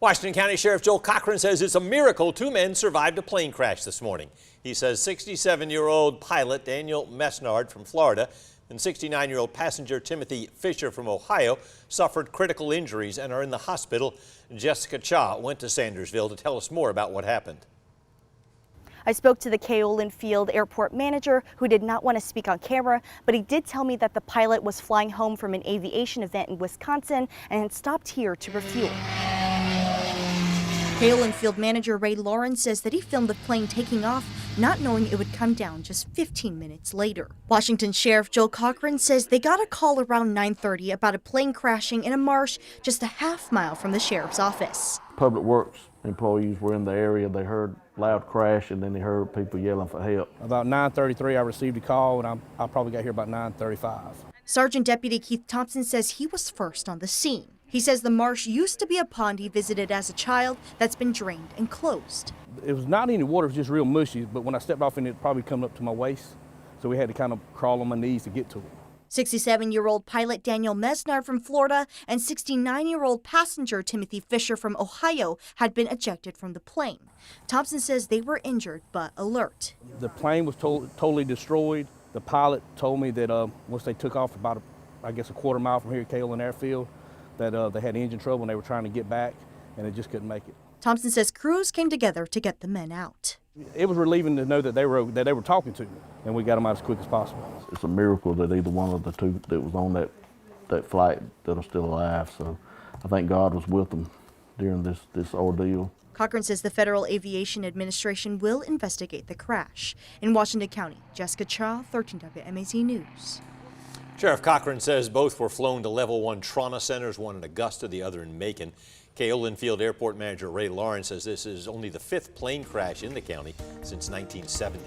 Washington County Sheriff Joel Cochran says it's a miracle 2 men survived a plane crash this morning. He says 67-year-old pilot Daniel Mesnard from Florida and 69-year-old passenger Timothy Fisher from Ohio suffered critical injuries and are in the hospital. Jessica Cha went to Sandersville to tell us more about what happened. I spoke to the Milledgeville Field airport manager, who did not want to speak on camera, but he did tell me that the pilot was flying home from an aviation event in Wisconsin and had stopped here to refuel. Milledgeville Field manager Ray Lawrence says that he filmed the plane taking off, not knowing it would come down just 15 minutes later. Washington Sheriff Joel Cochran says they got a call around 9:30 about a plane crashing in a marsh just a half-mile from the sheriff's office. Public Works employees were in the area. They heard loud crash and then they heard people yelling for help. About 9:33 I received a call, and I probably got here about 9:35. Sergeant Deputy Keith Thompson says he was first on the scene. He says the marsh used to be a pond he visited as a child that's been drained and closed. It was not any water, it was just real mushy, but when I stepped off in it, probably come up to my waist, so we had to kind of crawl on my knees to get to it. 67-year-old pilot Daniel Mesnard from Florida and 69-year-old passenger Timothy Fisher from Ohio had been ejected from the plane. Thompson says they were injured but alert. The plane was totally destroyed. The pilot told me that once they took off about, a quarter mile from here at Milledgeville Airfield, that they had engine trouble and they were trying to get back, and they just couldn't make it. Thompson says crews came together to get the men out. It was relieving to know that they were talking to me, and we got them out as quick as possible. It's a miracle that either one of the two that was on that flight that are still alive. So I think God was with them during this ordeal. Cochran says the Federal Aviation Administration will investigate the crash. In Washington County, Jessica Cha, 13 WMAZ News. Sheriff Cochran says both were flown to Level 1 trauma centers, one in Augusta, the other in Macon. Milledgeville Field Airport Manager Ray Lawrence says this is only the 5th plane crash in the county since 1970.